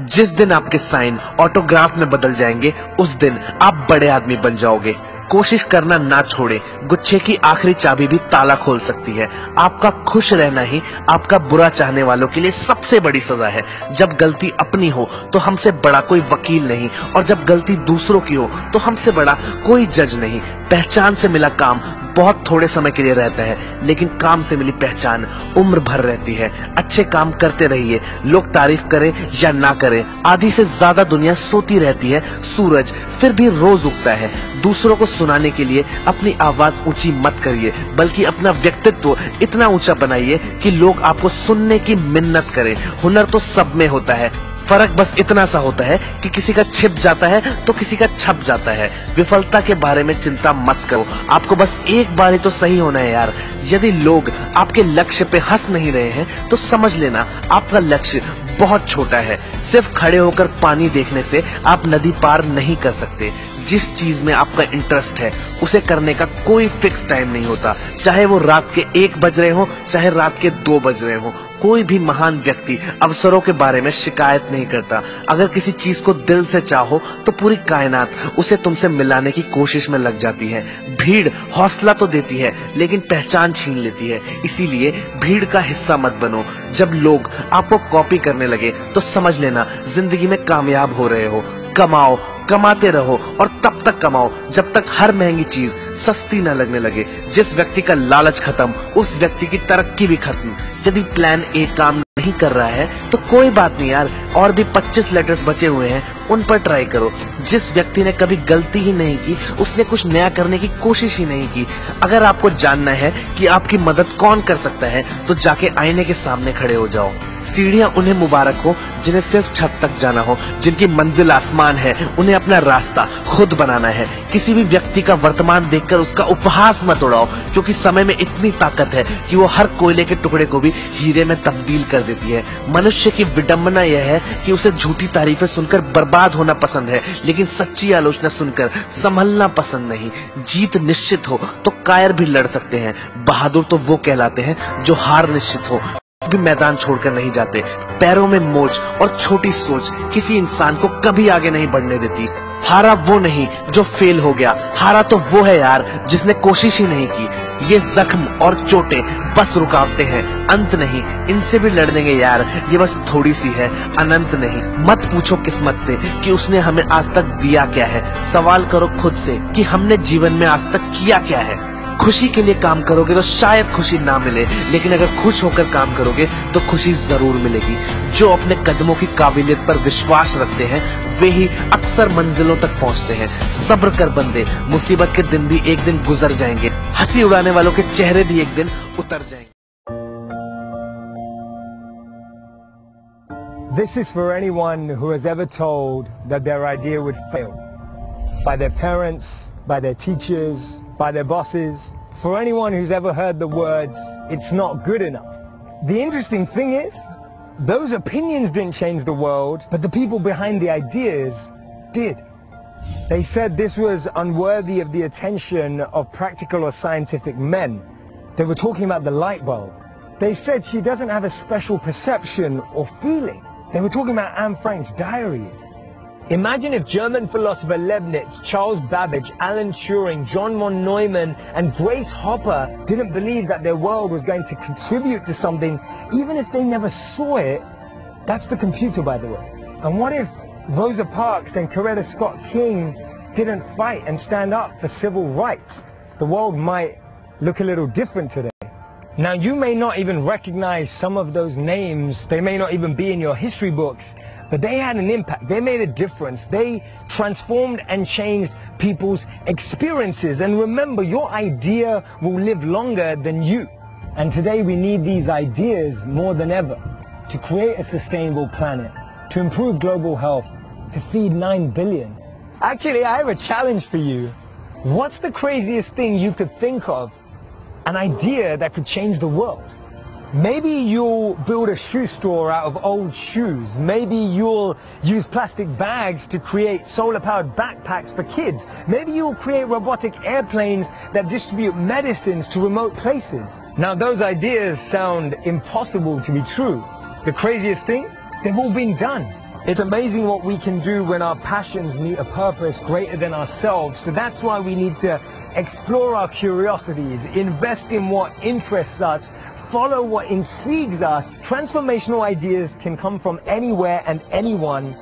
जिस दिन आपके साइन ऑटोग्राफ में बदल जाएंगे उस दिन आप बड़े आदमी बन जाओगे। कोशिश करना ना छोड़े, गुच्छे की आखिरी चाबी भी ताला खोल सकती है। आपका खुश रहना ही आपका बुरा चाहने वालों के लिए सबसे बड़ी सजा है। जब गलती अपनी हो तो हमसे बड़ा कोई वकील नहीं, और जब गलती दूसरों की हो तो हमसे बड़ा कोई जज नहीं। पहचान से मिला काम बहुत थोड़े समय के लिए रहता है, लेकिन काम से मिली पहचान उम्र भर रहती है। अच्छे काम करते रहिए, लोग तारीफ करें या ना करें। आधी से ज्यादा दुनिया सोती रहती है, सूरज फिर भी रोज उगता है। दूसरों को सुनाने के लिए अपनी आवाज ऊंची मत करिए, बल्कि अपना व्यक्तित्व इतना ऊंचा बनाइए कि लोग आपको सुनने की मिन्नत करें। हुनर तो सब में होता है, फर्क बस इतना सा होता है कि किसी का छिप जाता है तो किसी का छप जाता है। विफलता के बारे में चिंता मत करो, आपको बस एक बार ही तो सही होना है यार। यदि लोग आपके लक्ष्य पे हंस नहीं रहे हैं तो समझ लेना आपका लक्ष्य बहुत छोटा है। सिर्फ खड़े होकर पानी देखने से आप नदी पार नहीं कर सकते। जिस चीज में आपका इंटरेस्ट है उसे करने का कोई फिक्स टाइम नहीं होता, चाहे वो रात के 1 बज रहे हो चाहे रात के 2 बज रहे हो। कोई भी महान व्यक्ति अवसरों के बारे में शिकायत नहीं करता। अगर किसी चीज को दिल से चाहो तो पूरी कायनात उसे तुमसे मिलाने की कोशिश में लग जाती है। भीड़ हौसला तो देती है लेकिन पहचान छीन लेती है, इसीलिए भीड़ का हिस्सा मत बनो। जब लोग आपको कॉपी करने लगे तो समझ लेना जिंदगी में कामयाब हो रहे हो। कमाओ, कमाते रहो और तब तक कमाओ जब तक हर महंगी चीज सस्ती न लगने लगे। जिस व्यक्ति का लालच खत्म उस व्यक्ति की तरक्की भी खत्म। यदि प्लान ए काम नहीं कर रहा है तो कोई बात नहीं यार, और भी 25 लेटर्स बचे हुए हैं, उन पर ट्राई करो। जिस व्यक्ति ने कभी गलती ही नहीं की उसने कुछ नया करने की कोशिश ही नहीं की। अगर आपको जानना है कि आपकी मदद कौन कर सकता है तो जाके आईने के सामने खड़े हो जाओ। सीढ़ियां उन्हें मुबारक हो जिन्हें सिर्फ छत तक जाना हो, जिनकी मंजिल आसमान है उन्हें अपना रास्ता खुद बनाना है। किसी भी व्यक्ति का वर्तमान देखकर उसका उपहास मत उड़ाओ, क्योंकि समय में इतनी ताकत है कि वो हर कोयले के टुकड़े को भी हीरे में तब्दील कर देती है। मनुष्य की विडंबना यह है कि उसे झूठी तारीफें सुनकर बर्बाद होना पसंद है, लेकिन सच्ची आलोचना सुनकर संभलना पसंद नहीं। जीत निश्चित हो तो कायर भी लड़ सकते हैं, बहादुर तो वो कहलाते हैं जो हार निश्चित हो भी मैदान छोड़कर नहीं जाते। पैरों में मोच और छोटी सोच किसी इंसान को कभी आगे नहीं बढ़ने देती। हारा वो नहीं जो फेल हो गया, हारा तो वो है यार जिसने कोशिश ही नहीं की। ये जख्म और चोटें बस रुकावटें हैं, अंत नहीं। इनसे भी लड़ देंगे यार, ये बस थोड़ी सी है, अनंत नहीं। मत पूछो किस्मत से कि उसने हमें आज तक दिया क्या है, सवाल करो खुद से कि हमने जीवन में आज तक किया क्या है। खुशी के लिए काम करोगे तो शायद खुशी ना मिले, लेकिन अगर खुश होकर काम करोगे तो खुशी जरूर मिलेगी। जो अपने कदमों की काबिलियत पर विश्वास रखते हैं वे ही अक्सर मंजिलों तक पहुंचते हैं। सब्र कर बंदे, मुसीबत के दिन भी एक दिन गुजर जाएंगे, हंसी उड़ाने वालों के चेहरे भी एक दिन उतर जाएंगे। This is for anyone who has ever told that their idea would fail. By their parents, by their teachers, by their bosses, for anyone who's ever heard the words, "It's not good enough." The interesting thing is, those opinions didn't change the world, but the people behind the ideas did. They said this was unworthy of the attention of practical or scientific men. They were talking about the light bulb. They said she doesn't have a special perception or feeling. They were talking about Anne Frank's diaries. Imagine if German philosopher Leibniz, Charles Babbage, Alan Turing, John von Neumann and Grace Hopper didn't believe that their world was going to contribute to something, even if they never saw it. That's the computer, by the way. And what if Rosa Parks and Coretta Scott King didn't fight and stand up for civil rights? The world might look a little different today. Now, you may not even recognize some of those names. They may not even be in your history books. But they had an impact, they made a difference, they transformed and changed people's experiences. And remember, your idea will live longer than you. And today we need these ideas more than ever to create a sustainable planet, to improve global health, to feed 9 billion. Actually, I have a challenge for you. What's the craziest thing you could think of, an idea that could change the world? Maybe you'll build a shoe store out of old shoes. Maybe you'll use plastic bags to create solar-powered backpacks for kids. Maybe you'll create robotic airplanes that distribute medicines to remote places. Now, those ideas sound impossible to be true. The craziest thing? They've all been done. It's amazing what we can do when our passions meet a purpose greater than ourselves. So that's why we need to explore our curiosities, invest in what interests us, follow what intrigues us. Transformational ideas can come from anywhere and anyone,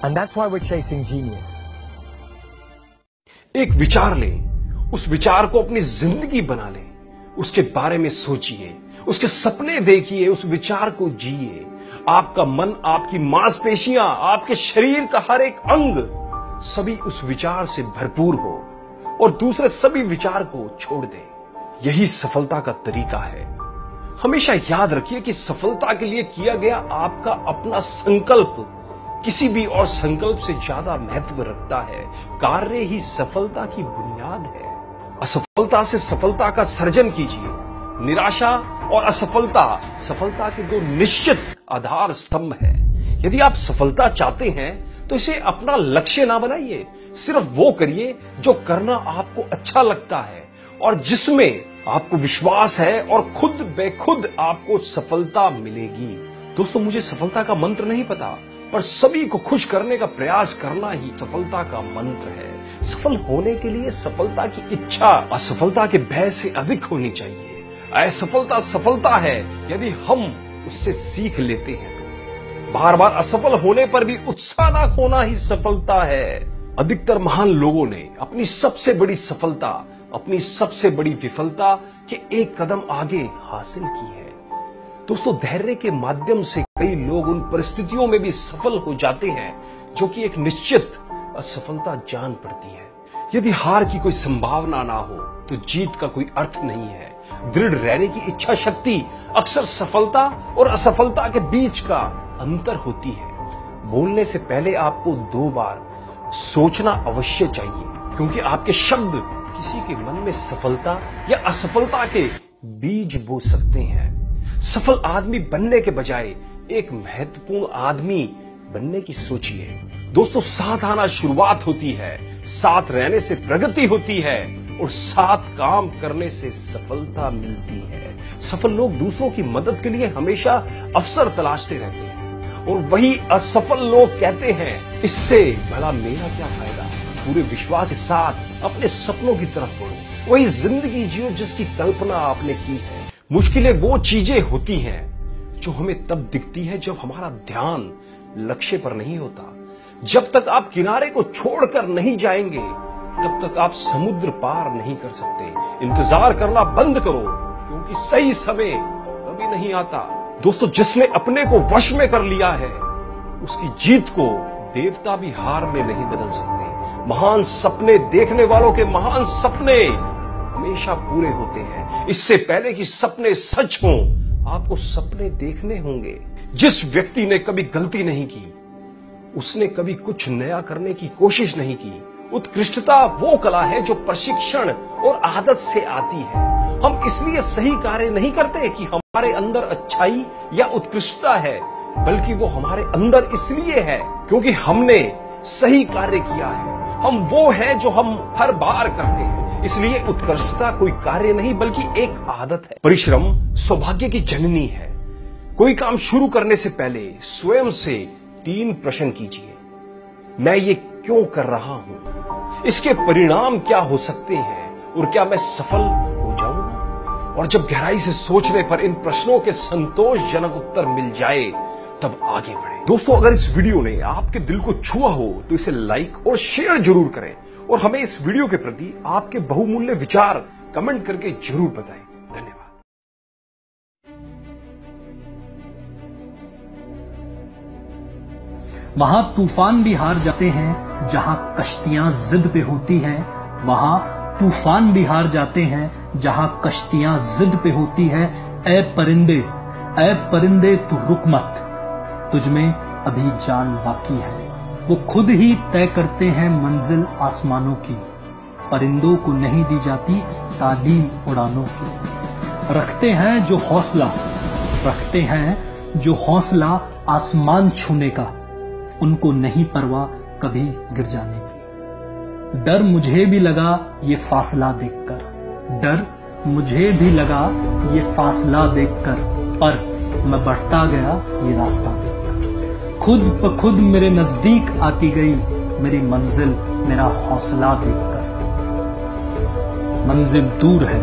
and that's why we're chasing genius. एक विचार लें, उस विचार को अपनी जिंदगी बना लें, उसके बारे में सोचिए, उसके सपने देखिए, उस विचार को जिए। आपका मन, आपकी मांसपेशियां, आपके शरीर का हर एक अंग सभी उस विचार से भरपूर हो और दूसरे सभी विचार को छोड़ दें। यही सफलता का तरीका है। हमेशा याद रखिए कि सफलता के लिए किया गया आपका अपना संकल्प किसी भी और संकल्प से ज्यादा महत्व रखता है। कार्य ही सफलता की बुनियाद है। असफलता से सफलता का सर्जन कीजिए। निराशा और असफलता सफलता के दो निश्चित आधार स्तंभ है। यदि आप सफलता चाहते हैं तो इसे अपना लक्ष्य ना बनाइए, सिर्फ वो करिए जो करना आपको अच्छा लगता है और जिसमें आपको विश्वास है और खुद बेखुद आपको सफलता मिलेगी। दोस्तों, मुझे सफलता का मंत्र नहीं पता, पर सभी को खुश करने का प्रयास करना ही सफलता का मंत्र है। सफल होने के लिए सफलता की इच्छा असफलता के भय से अधिक होनी चाहिए। असफलता सफलता है यदि हम उससे सीख लेते हैं तो। बार बार असफल होने पर भी उत्साह ना खोना ही सफलता है। अधिकतर महान लोगों ने अपनी सबसे बड़ी सफलता अपनी सबसे बड़ी विफलता के एक कदम आगे हासिल की है। दोस्तों, धैर्य के माध्यम से कई लोग उन परिस्थितियों में भी सफल हो जाते हैं जो कि एक निश्चित असफलता जान पड़ती है। यदि हार की कोई संभावना ना हो तो जीत का कोई अर्थ नहीं है। दृढ़ रहने की इच्छा शक्ति अक्सर सफलता और असफलता के बीच का अंतर होती है। बोलने से पहले आपको 2 बार सोचना अवश्य चाहिए, क्योंकि आपके शब्द किसी के मन में सफलता या असफलता के बीज बो सकते हैं। सफल आदमी बनने के बजाय एक महत्वपूर्ण आदमी बनने की सोचिए। दोस्तों, साथ आना शुरुआत होती है, साथ रहने से प्रगति होती है और साथ काम करने से सफलता मिलती है। सफल लोग दूसरों की मदद के लिए हमेशा अवसर तलाशते रहते हैं और वही असफल लोग कहते हैं, इससे भला मेरा क्या फायदा। पूरे विश्वास के साथ अपने सपनों की तरफ बढ़ो, वही जिंदगी जियो जिसकी कल्पना आपने की है। मुश्किलें वो चीजें होती हैं जो हमें तब दिखती है जब हमारा ध्यान लक्ष्य पर नहीं होता। जब तक आप किनारे को छोड़कर नहीं जाएंगे तब तक आप समुद्र पार नहीं कर सकते। इंतजार करना बंद करो, क्योंकि सही समय कभी नहीं आता। दोस्तों, जिसने अपने को वश में कर लिया है उसकी जीत को देवता भी हार में नहीं बदल सकते। महान सपने देखने वालों के महान सपने हमेशा पूरे होते हैं। इससे पहले कि सपने सच हों, आपको सपने देखने होंगे। जिस व्यक्ति ने कभी गलती नहीं की, उसने कभी कुछ नया करने की कोशिश नहीं की। उत्कृष्टता वो कला है जो प्रशिक्षण और आदत से आती है। हम इसलिए सही कार्य नहीं करते कि हमारे अंदर अच्छाई या उत्कृष्टता है, बल्कि वो हमारे अंदर इसलिए है क्योंकि हमने सही कार्य किया है। हम वो हैं जो हम हर बार करते हैं। इसलिए उत्कृष्टता कोई कार्य नहीं बल्कि एक आदत है। परिश्रम सौभाग्य की जननी है। कोई काम शुरू करने से पहले स्वयं से 3 प्रश्न कीजिए। मैं ये क्यों कर रहा हूं? इसके परिणाम क्या हो सकते हैं? और क्या मैं सफल हो जाऊंगा? और जब गहराई से सोचने पर इन प्रश्नों के संतोषजनक उत्तर मिल जाए तब आगे बढ़े। दोस्तों, अगर इस वीडियो ने आपके दिल को छुआ हो तो इसे लाइक और शेयर जरूर करें और हमें इस वीडियो के प्रति आपके बहुमूल्य विचार कमेंट करके जरूर बताएं। धन्यवाद। वहां तूफान भी हार जाते हैं जहां कश्तियां जिद पे होती हैं। वहां तूफान भी हार जाते हैं जहां कश्तियां जिद पे होती है। ऐ परिंदे तू रुक मत, तुझमें अभी जान बाकी है। वो खुद ही तय करते हैं मंजिल आसमानों की, परिंदों को नहीं दी जाती तालीम उड़ानों की। रखते हैं जो हौसला आसमान छूने का, उनको नहीं परवाह कभी गिर जाने की। डर मुझे भी लगा ये फासला देखकर, पर मैं बढ़ता गया ये रास्ता देखकर। खुद ब खुद मेरे नजदीक आती गई मेरी मंजिल मेरा हौसला देखकर। मंजिल दूर है,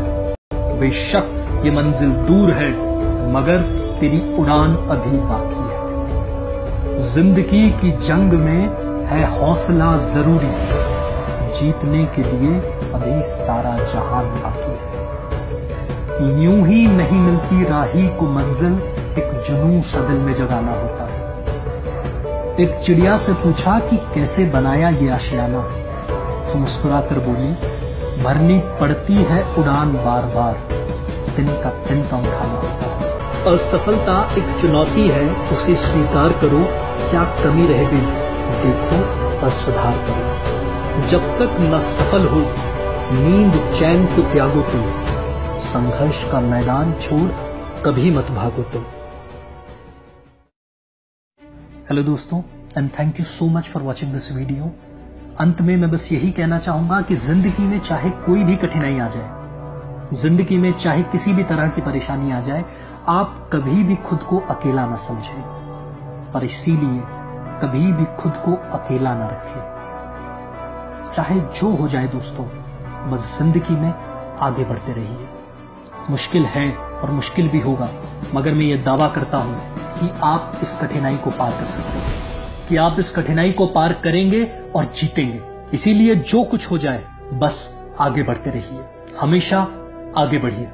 बेशक ये मंजिल दूर है, मगर तेरी उड़ान अभी बाकी है। जिंदगी की जंग में है हौसला जरूरी, जीतने के लिए अभी सारा जहान बाकी है। यूं ही नहीं मिलती राही को मंजिल, एक जुनून सा दिल में जगाना होता है। एक चिड़िया से पूछा कि कैसे बनाया ये आशियाना, तो मुस्कुराकर बोली, भरनी पड़ती है उड़ान बार बार, तिनका तिनका उठाना होता है। असफलता एक चुनौती है, उसे स्वीकार करो, क्या कमी रह गई देखो और सुधार करो। जब तक न सफल हो नींद चैन को त्यागो तुम, संघर्ष का मैदान छोड़ कभी मत भागो तुम। हेलो दोस्तों, and thank you so much for watching this video. अंत में मैं बस यही कहना चाहूंगा कि जिंदगी में चाहे कोई भी कठिनाई आ जाए, जिंदगी में चाहे किसी भी तरह की परेशानी आ जाए, आप कभी भी खुद को अकेला ना समझें और इसीलिए कभी भी खुद को अकेला ना रखें। चाहे जो हो जाए दोस्तों, बस जिंदगी में आगे बढ़ते रहिए। मुश्किल है और मुश्किल भी होगा, मगर मैं ये दावा करता हूं कि आप इस कठिनाई को पार कर सकते हैं, कि आप इस कठिनाई को पार करेंगे और जीतेंगे। इसीलिए जो कुछ हो जाए बस आगे बढ़ते रहिए, हमेशा आगे बढ़िए।